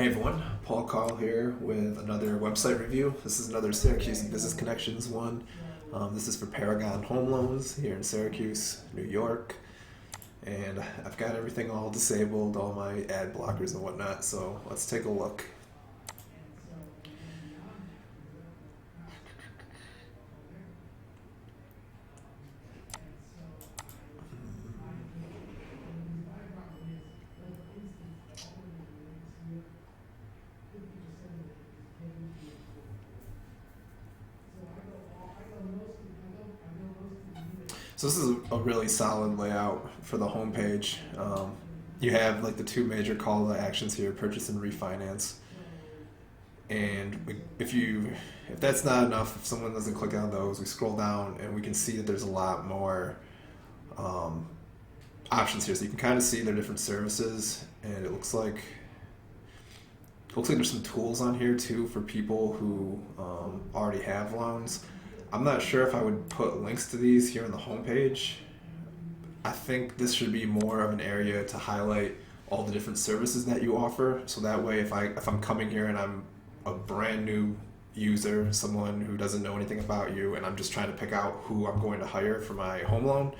Hey everyone, Paul Carl here with another website review. This is another Syracuse Business Connections one. This is for Paragon Home Loans here in Syracuse, New York. And I've got everything all disabled, all my ad blockers and whatnot, so let's take a look. So this is a really solid layout for the homepage. You have like the two major call to actions here: purchase and refinance. And if that's not enough, if someone doesn't click on those, we scroll down and we can see that there's a lot more options here. So you can kind of see their different services, and it looks like there's some tools on here too for people who already have loans. I'm not sure if I would put links to these here on the homepage. I think this should be more of an area to highlight all the different services that you offer. So that way, if I'm coming here and I'm a brand new user, someone who doesn't know anything about you, and I'm just trying to pick out who I'm going to hire for my home loan,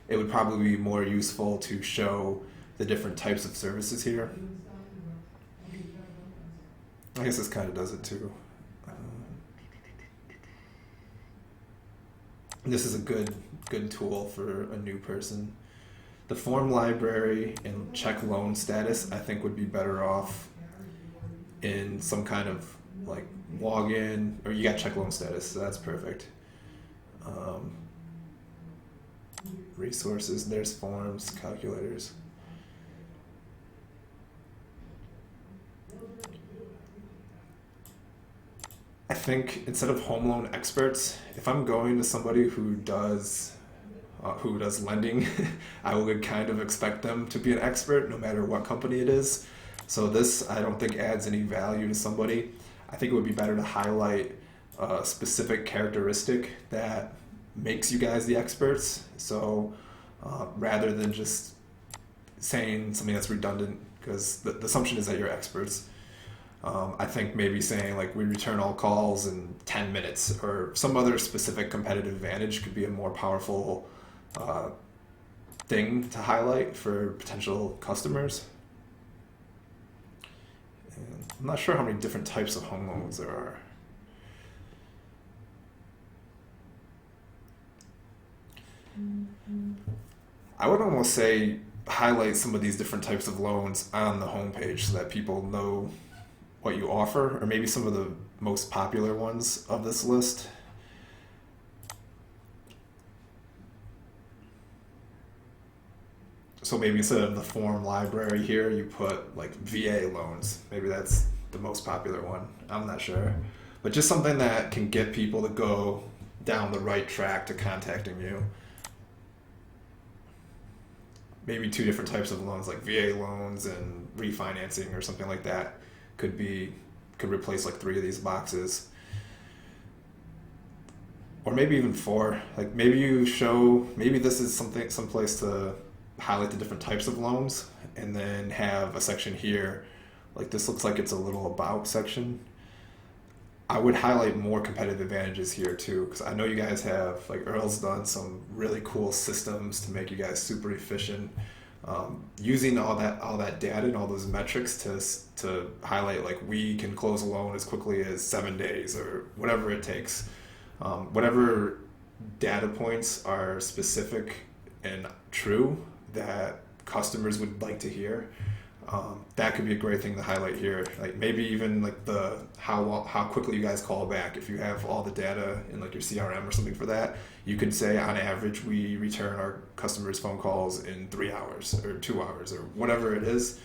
it would probably be more useful to show the different types of services here. I guess this kind of does it too. This is a good tool for a new person. The form library and check loan status, I think, would be better off in some kind of like login, or you got check loan status, so that's perfect. Resources, there's forms, calculators. I think instead of home loan experts, if I'm going to somebody who does lending, I would kind of expect them to be an expert no matter what company it is. So this, I don't think, adds any value to somebody. I think it would be better to highlight a specific characteristic that makes you guys the experts. So rather than just saying something that's redundant, because the assumption is that you're experts. I think maybe saying like we return all calls in 10 minutes or some other specific competitive advantage could be a more powerful thing to highlight for potential customers. And I'm not sure how many different types of home loans there are. I would almost say highlight some of these different types of loans on the homepage so that people know what you offer, or maybe some of the most popular ones of this list. So maybe instead of the form library here, you put like VA loans. Maybe that's the most popular one. I'm not sure. But just something that can get people to go down the right track to contacting you. Maybe two different types of loans, like VA loans and refinancing or something like that. Could replace like 3 of these boxes, or maybe even 4. Like maybe this is some place to highlight the different types of loans, and then have a section here. Like this looks like it's a little about section. I would highlight more competitive advantages here too, because I know you guys have, like Earl's done some really cool systems to make you guys super efficient. Using all that data and all those metrics to highlight like we can close a loan as quickly as 7 days or whatever it takes. Whatever data points are specific and true that customers would like to hear, that could be a great thing to highlight here. Like maybe even like how quickly you guys call back. If you have all the data in like your CRM or something for that, you could say on average we return our customers' phone calls in 3 hours or 2 hours or whatever it is.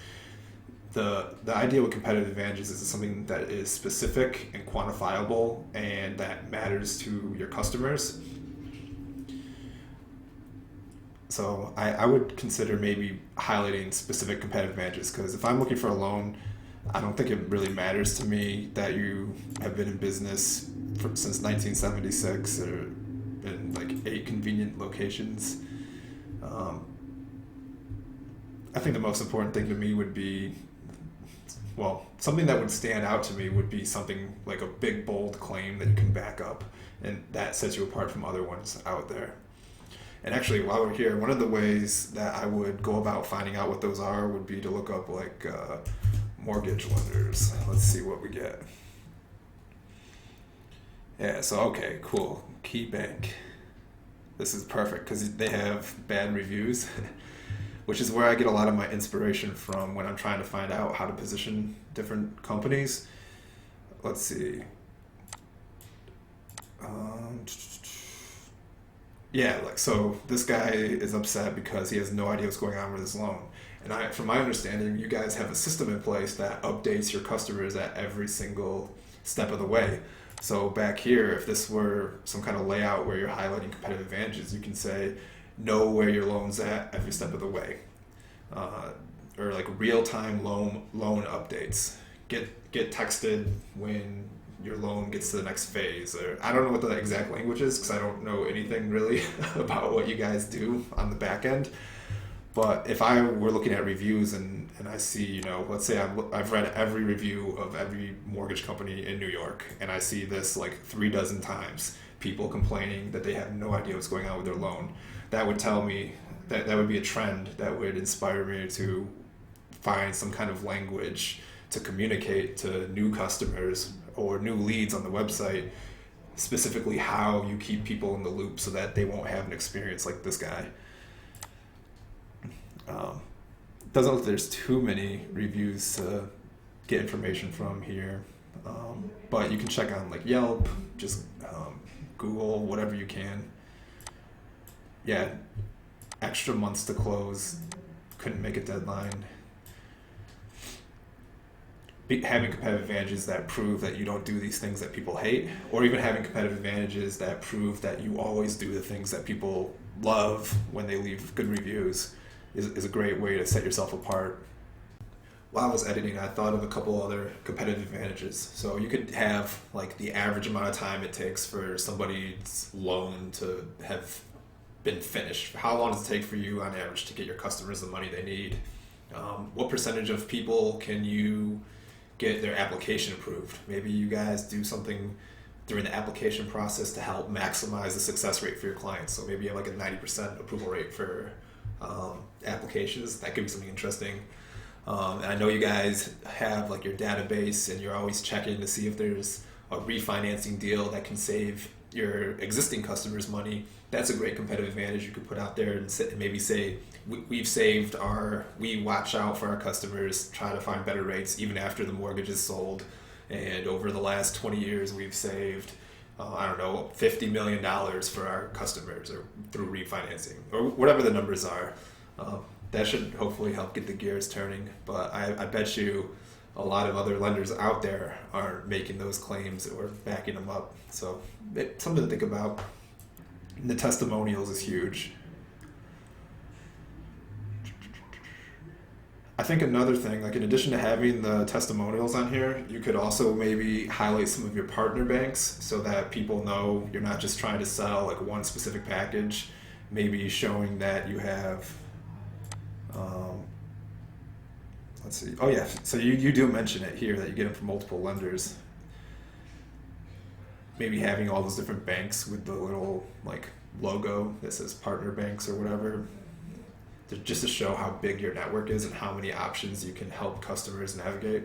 The idea with competitive advantages is something that is specific and quantifiable and that matters to your customers. So I would consider maybe highlighting specific competitive advantages, because if I'm looking for a loan, I don't think it really matters to me that you have been in business since 1976 or in like 8 convenient locations. I think the most important thing to me would be well, something that would stand out to me would be something like a big bold claim that you can back up, and that sets you apart from other ones out there. And actually, while we're here, one of the ways that I would go about finding out what those are would be to look up like mortgage lenders. Let's see what we get. Yeah, so okay, cool. Key Bank. This is perfect because they have bad reviews, which is where I get a lot of my inspiration from when I'm trying to find out how to position different companies. Let's see. Yeah, like, so this guy is upset because he has no idea what's going on with his loan. And from my understanding, you guys have a system in place that updates your customers at every single step of the way. So back here, if this were some kind of layout where you're highlighting competitive advantages, you can say, know where your loan's at every step of the way. Or like real-time loan updates. Get texted when your loan gets to the next phase. Or I don't know what the exact language is because I don't know anything really about what you guys do on the back end. But if I were looking at reviews and I see, you know, let's say I've read every review of every mortgage company in New York, and I see this like 36 times, people complaining that they have no idea what's going on with their loan, that would tell me that would be a trend that would inspire me to find some kind of language to communicate to new customers or new leads on the website, specifically how you keep people in the loop so that they won't have an experience like this guy. Doesn't look like there's too many reviews to get information from here, but you can check on like Yelp, just Google, whatever you can. Yeah, extra months to close, couldn't make a deadline. Having competitive advantages that prove that you don't do these things that people hate, or even having competitive advantages that prove that you always do the things that people love when they leave good reviews is a great way to set yourself apart. While I was editing, I thought of a couple other competitive advantages. So you could have like the average amount of time it takes for somebody's loan to have been finished. How long does it take for you on average to get your customers the money they need? What percentage of people can you get their application approved? Maybe you guys do something during the application process to help maximize the success rate for your clients. So maybe you have like a 90% approval rate for applications. That could be something interesting. And I know you guys have like your database and you're always checking to see if there's a refinancing deal that can save your existing customers money. That's a great competitive advantage you could put out there and maybe say, we watch out for our customers, try to find better rates even after the mortgage is sold. And over the last 20 years, we've saved, $50 million for our customers or through refinancing or whatever the numbers are. That should hopefully help get the gears turning. But I bet you a lot of other lenders out there are making those claims or backing them up. So it's something to think about. And the testimonials is huge. I think another thing, like in addition to having the testimonials on here, you could also maybe highlight some of your partner banks so that people know you're not just trying to sell like one specific package, maybe showing that you have, let's see. Oh yeah, so you do mention it here that you get them from multiple lenders. Maybe having all those different banks with the little like logo that says partner banks or whatever, just to show how big your network is and how many options you can help customers navigate.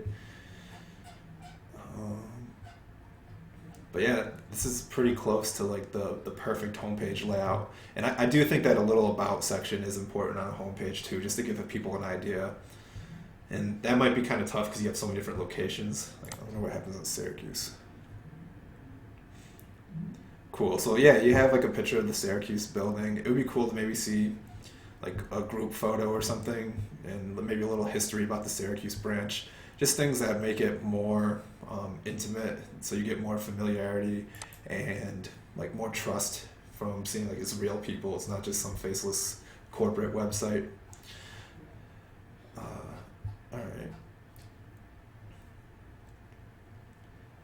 But yeah, this is pretty close to like the perfect homepage layout. And I do think that a little about section is important on a homepage too, just to give people an idea. And that might be kind of tough because you have so many different locations. Like, I don't know what happens in Syracuse. Cool. So yeah, you have like a picture of the Syracuse building. It would be cool to maybe see like a group photo or something and maybe a little history about the Syracuse branch. Just things that make it more intimate, so you get more familiarity and like more trust from seeing like it's real people. It's not just some faceless corporate website. All right.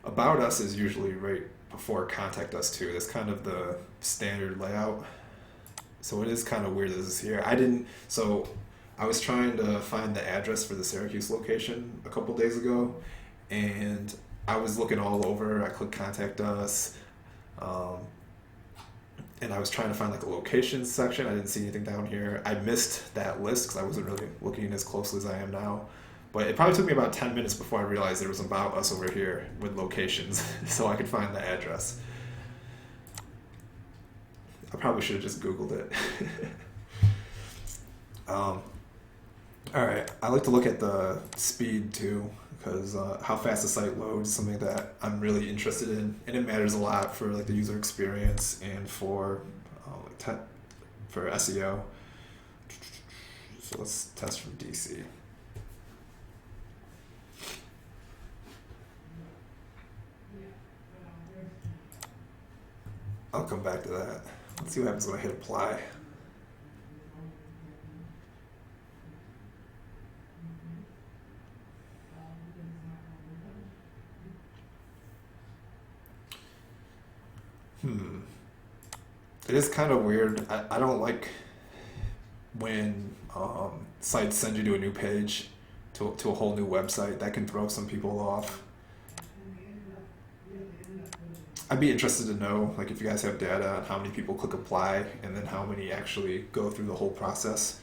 About us is usually right before contact us too. That's kind of the standard layout. So it is kind of weird that this is here. I was trying to find the address for the Syracuse location a couple days ago, and I was looking all over. I clicked contact us, um, and I was trying to find like a locations section. I didn't see anything down here. I missed that list because I wasn't really looking as closely as I am now. But it probably took me about 10 minutes before I realized there was about us over here with locations so I could find the address. I probably should have just Googled it. All right, I like to look at the speed too, because how fast the site loads is something that I'm really interested in, and it matters a lot for like the user experience and for for SEO. So let's test from DC. I'll come back to that. Let's see what happens when I hit apply. It is kind of weird. I don't like when sites send you to a new page, to a whole new website. That can throw some people off. I'd be interested to know, like, if you guys have data on how many people click apply and then how many actually go through the whole process.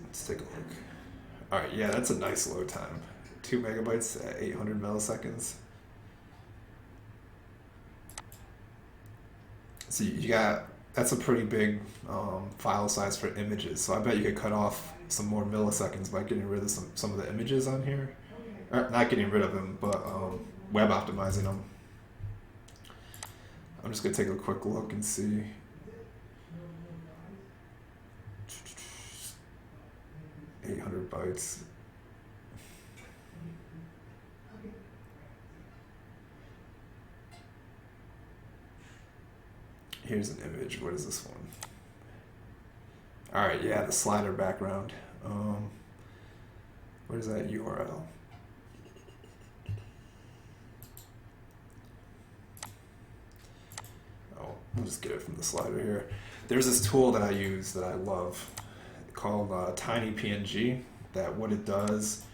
Let's take a look. All right, yeah, that's a nice load time. 2 megabytes at 800 milliseconds. So you got, that's a pretty big file size for images. So I bet you could cut off some more milliseconds by getting rid of some of the images on here. Or not getting rid of them, but web optimizing them. I'm just gonna take a quick look and see. $800 bytes. Here's an image. What is this one? All right, yeah, the slider background. What is that URL? Oh, I'll just get it from the slider here. There's this tool that I use that I love called TinyPNG. That what it does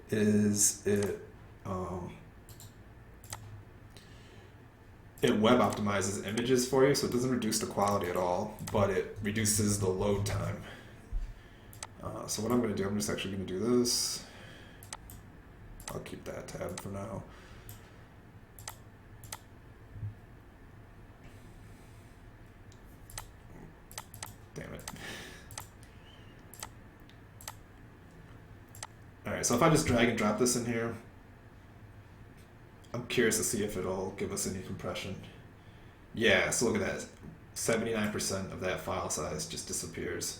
is it web optimizes images for you, so it doesn't reduce the quality at all, but it reduces the load time. So what I'm going to do, I'm just actually going to do this. I'll keep that tab for now. Damn it. All right, so if I just drag and drop this in here, I'm curious to see if it'll give us any compression. Yeah, so look at that. 79% of that file size just disappears.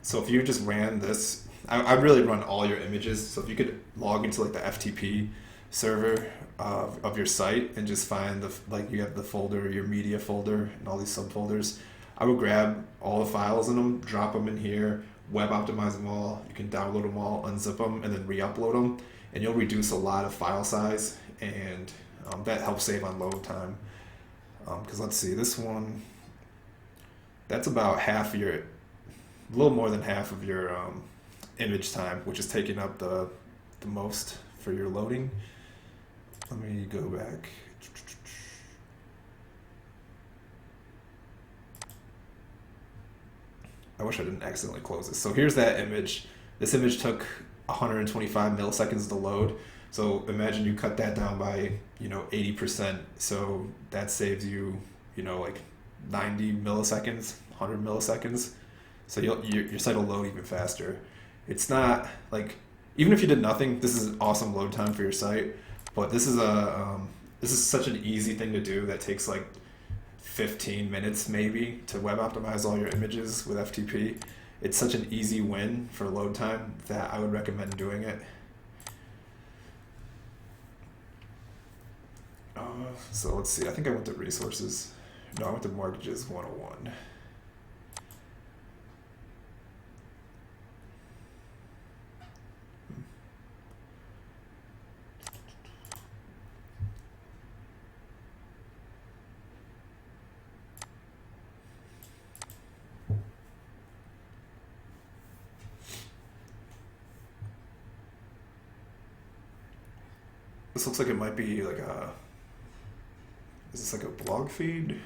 So if you just ran this, I'd really run all your images. So if you could log into like the FTP server of your site and just find like you have the folder, your media folder, and all these subfolders, I would grab all the files in them, drop them in here, web optimize them all. You can download them all, unzip them, and then re-upload them. And you'll reduce a lot of file size, and that helps save on load time. Because let's see, this one, that's about half your, a little more than half of your image time, which is taking up the most for your loading. Let me go back. I wish I didn't accidentally close this. So here's that image. This image took 125 milliseconds to load. So imagine you cut that down by 80%. So that saves you like 90 milliseconds, 100 milliseconds. So your site will load even faster. It's not like, even if you did nothing, this is an awesome load time for your site. But this is such an easy thing to do that takes like 15 minutes maybe to web optimize all your images with FTP. It's such an easy win for load time that I would recommend doing it. So let's see, I think I went to resources. No, I went to mortgages 101. This looks like it might be like a, is this like a blog feed?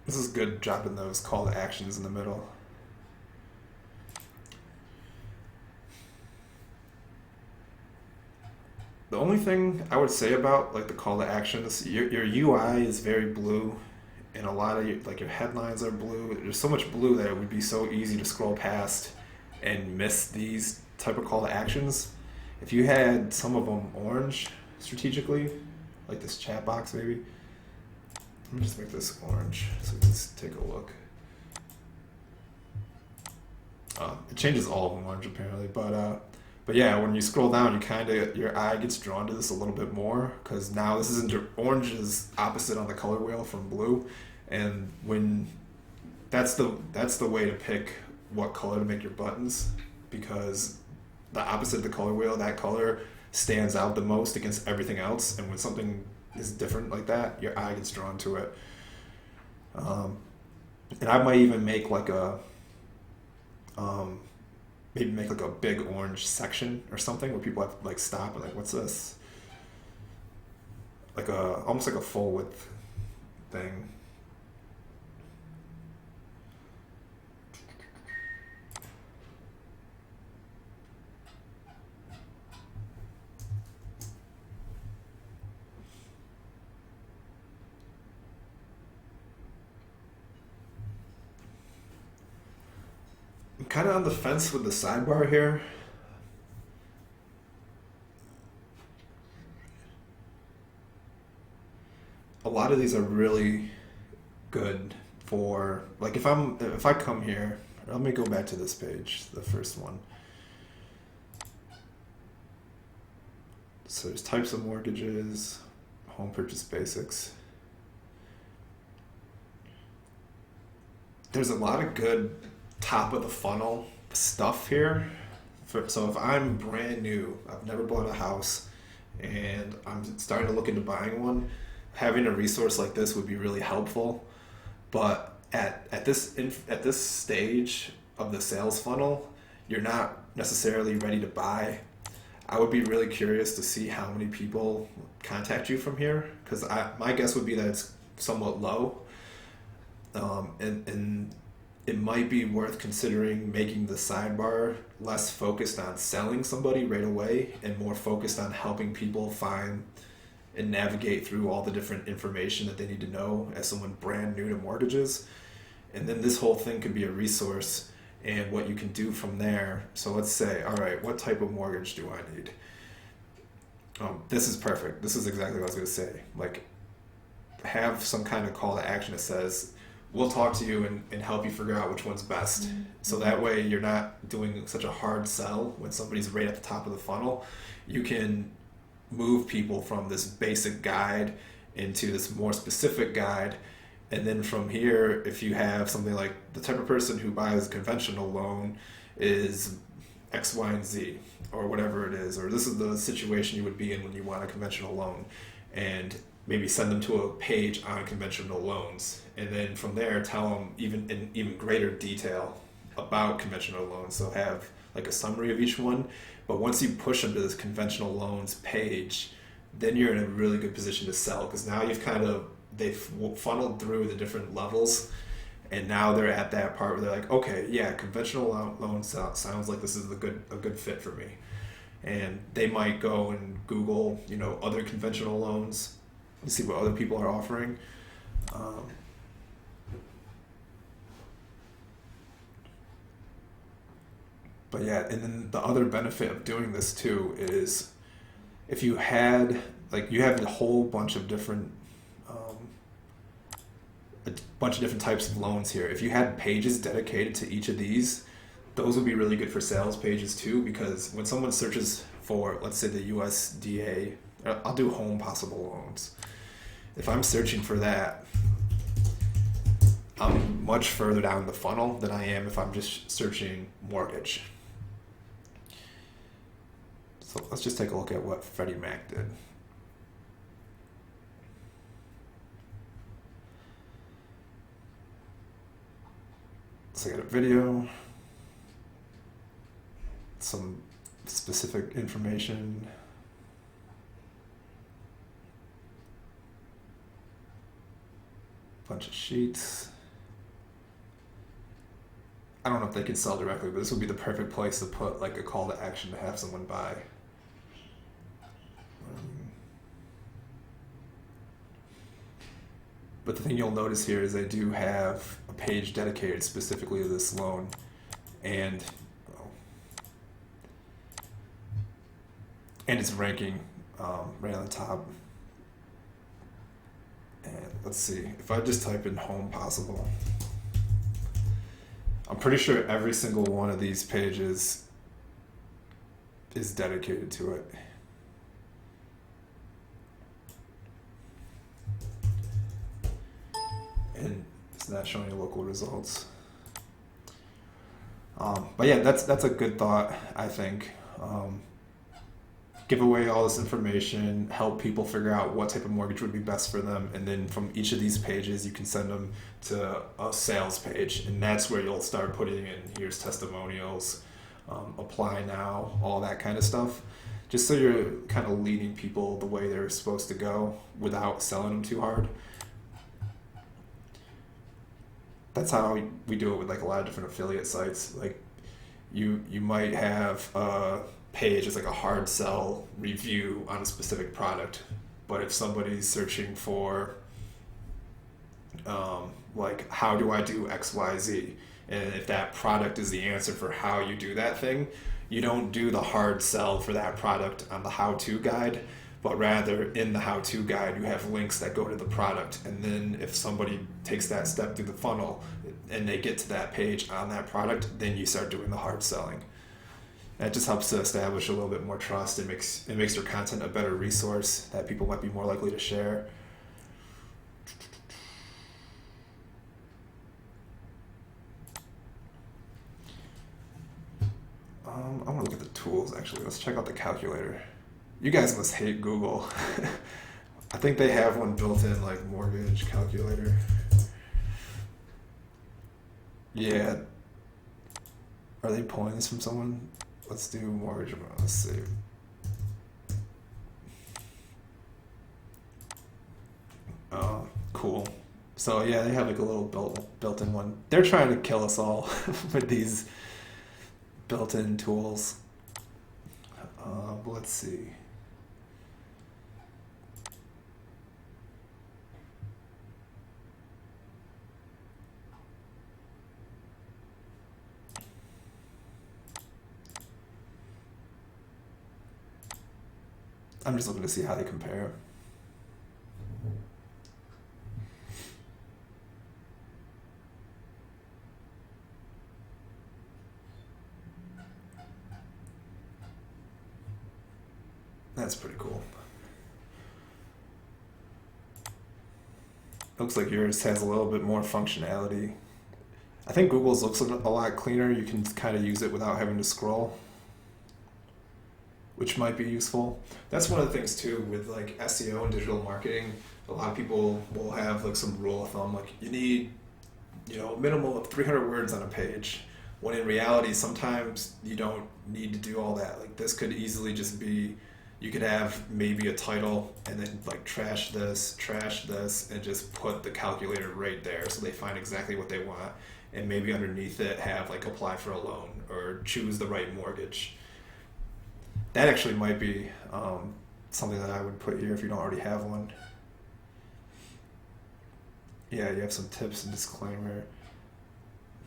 This is good, dropping those call to actions in the middle. The only thing I would say about like the call to actions, your UI is very blue, and a lot of your headlines are blue. There's so much blue that it would be so easy to scroll past and miss these type of call to actions. If you had some of them orange strategically, like this chat box maybe. Let me just make this orange so we can take a look. It changes all of them orange apparently, but yeah, when you scroll down, your eye gets drawn to this a little bit more because now this isn't orange is opposite on the color wheel from blue, and when that's the way to pick what color to make your buttons, because the opposite of the color wheel, that color stands out the most against everything else, and when something is different like that, your eye gets drawn to it. And I might even make like a maybe make like a big orange section or something where people have to like stop and like, what's this? Like almost like a full width thing. I'm kind of on the fence with the sidebar here. A lot of these are really good for like if I come here, let me go back to this page, the first one. So there's types of mortgages, home purchase basics. There's a lot of good top of the funnel stuff here. So if I'm brand new, I've never bought a house, and I'm starting to look into buying one, having a resource like this would be really helpful. But at this stage of the sales funnel, you're not necessarily ready to buy. I would be really curious to see how many people contact you from here, because my guess would be that it's somewhat low, and it might be worth considering making the sidebar less focused on selling somebody right away and more focused on helping people find and navigate through all the different information that they need to know as someone brand new to mortgages. And then this whole thing could be a resource and what you can do from there. So let's say, all right, what type of mortgage do I need? This is perfect. This is exactly what I was going to say. Like, have some kind of call to action that says, we'll talk to you and help you figure out which one's best. Mm-hmm. So that way you're not doing such a hard sell when somebody's right at the top of the funnel. You can move people from this basic guide into this more specific guide. And then from here, if you have something like the type of person who buys a conventional loan is X, Y, and Z, or whatever it is, or this is the situation you would be in when you want a conventional loan, and maybe send them to a page on conventional loans. And then from there, tell them in even greater detail about conventional loans. So have like a summary of each one. But once you push them to this conventional loans page, then you're in a really good position to sell, because now they've funneled through the different levels, and now they're at that part where they're like, okay, yeah, conventional loans sounds like this is a good fit for me. And they might go and Google, other conventional loans and see what other people are offering. But yeah, and then the other benefit of doing this too is if you had, you have a whole bunch of different types of loans here. If you had pages dedicated to each of these, those would be really good for sales pages too, because when someone searches for, let's say, the USDA, I'll do home possible loans. If I'm searching for that, I'm much further down the funnel than I am if I'm just searching mortgage. So let's just take a look at what Freddie Mac did. So I got a video, some specific information. Bunch of sheets. I don't know if they can sell directly, but this would be the perfect place to put like a call to action to have someone buy. But the thing you'll notice here is they do have a page dedicated specifically to this loan, and it's ranking right on the top. And let's see, if I just type in home possible, I'm pretty sure every single one of these pages is dedicated to it. And it's not showing you local results. But yeah, that's a good thought, I think. Give away all this information, help people figure out what type of mortgage would be best for them, and then from each of these pages you can send them to a sales page, and that's where you'll start putting in here's testimonials, apply now, all that kind of stuff, just so you're kind of leading people the way they're supposed to go without selling them too hard. That's how we do it with like a lot of different affiliate sites. Like you might have a page as like a hard sell review on a specific product, but if somebody's searching for like how do I do XYZ, and if that product is the answer for how you do that thing, you don't do the hard sell for that product on the how-to guide, but rather in the how-to guide you have links that go to the product, and then if somebody takes that step through the funnel and they get to that page on that product, then you start doing the hard selling. And it just helps to establish a little bit more trust. It makes your content a better resource that people might be more likely to share. I want to look at the tools actually. Let's check out the calculator. You guys must hate Google. I think they have one built in, like mortgage calculator. Yeah. Are they pulling this from someone? Let's do mortgage. Let's see. Oh, cool. So yeah, they have like a little built-in one. They're trying to kill us all with these built-in tools. But let's see. I'm just looking to see how they compare. That's pretty cool. Looks like yours has a little bit more functionality. I think Google's looks a lot cleaner. You can kind of use it without having to scroll, which might be useful. That's one of the things too with like SEO and digital marketing. A lot of people will have like some rule of thumb, like you need, a minimum of 300 words on a page. When in reality, sometimes you don't need to do all that. Like this could easily just be, you could have maybe a title and then like trash this, and just put the calculator right there so they find exactly what they want. And maybe underneath it have like apply for a loan or choose the right mortgage. That actually might be something that I would put here if you don't already have one. Yeah, you have some tips and disclaimer.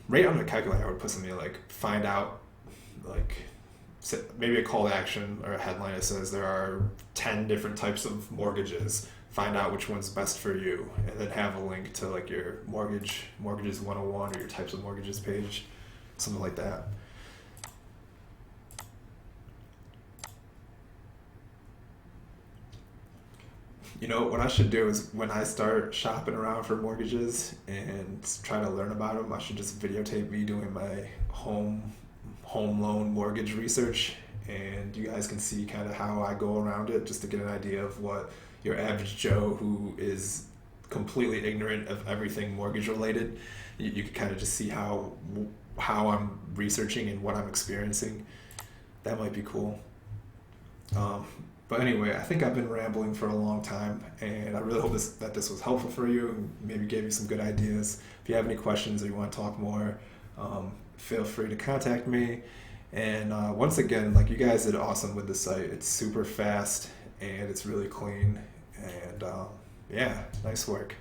Right under the calculator, I would put something like find out, like maybe a call to action or a headline that says there are 10 different types of mortgages. Find out which one's best for you, and then have a link to like your mortgages 101 or your types of mortgages page, something like that. What I should do is when I start shopping around for mortgages and try to learn about them, I should just videotape me doing my home loan mortgage research, and you guys can see kind of how I go around it just to get an idea of what your average Joe who is completely ignorant of everything mortgage related, you can kind of just see how I'm researching and what I'm experiencing. That might be cool. But anyway, I think I've been rambling for a long time, and I really hope that this was helpful for you and maybe gave you some good ideas. If you have any questions or you want to talk more, feel free to contact me. And once again, like, you guys did awesome with the site. It's super fast and it's really clean. And yeah, nice work.